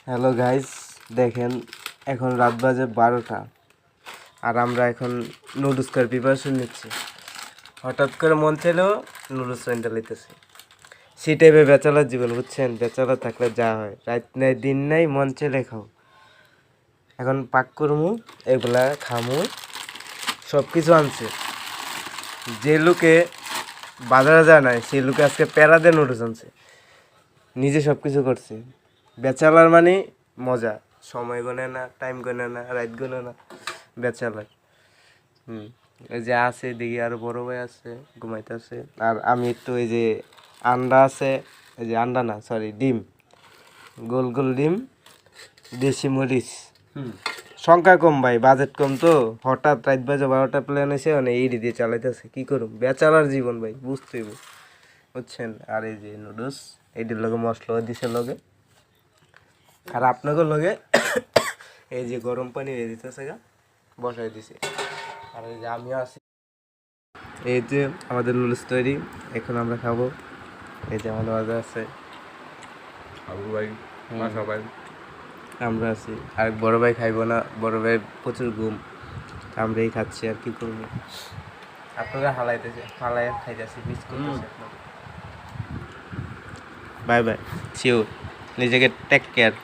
Hello guys, দেখেন এখন রাত বাজে 12টা আর আমরা এখন নুডলস খাওয়ার প্রিপারেশন নিচ্ছি। হঠাৎ করে মন চাইলেও নুডলস রেন্টাল নিতেছি। সেই টাইপের বেচালার জীবন, বুঝছেন? বেচালা থাকলে যা হয়, রাত নাই দিন নাই, মন চাইলে খাও। এখন পাক করমু, এগুলা খামু, সব কিছু আনছে। যে লোকে বাজারে যায় নাই সেই লোকে আজকে প্যারা দিয়ে নুডলস আনছে, নিজে সব কিছু করছে। বেচালার মানে মজা, সময় গনে না, টাইম গনে না, রাত গনে না, বেচালার। এই যে আছে দেখি আরো বড় ভাই আছে, ঘুমাইতেছে। আর আমি একটু এই যে আন্ডা আছে, এই যে আন্ডা না সরি ডিম, গোল গোল ডিম, দেশি মরিচ। সংখ্যা কম ভাই, বাজেট কম, তো হঠাৎ রাত বাজে 12টা প্ল্যান এসে মানে এই দিয়ে চালাইতেছে। কি করুম, বেচালার জীবন ভাই, বুঝতেই বুঝছেন। আর এই যে নুডলস, এইটির লগে মশলা দিছে লগে, আর আপনাকে লগে এই যে গরম পানি হয়ে দিতেছে গা, বসাই দিছে। আর এই যে আমিও আছি। এই যে আমাদের নুডলস তৈরি, এখন আমরা খাবো। এই যে আমাদের মাঝে আছে আবু ভাই, মাসা ভাই, আমরা আছি। আর বড় ভাই খাইবো না, বড় ভাই প্রচুর ঘুম, আমরাই খাচ্ছি। আর কি করবো, আপনারা হালাইতেছে, হালাই খাইতেছি, মিস করতেছি আপনাদের। বাই বাই, শিওর, নিজেকে টেক কেয়ার।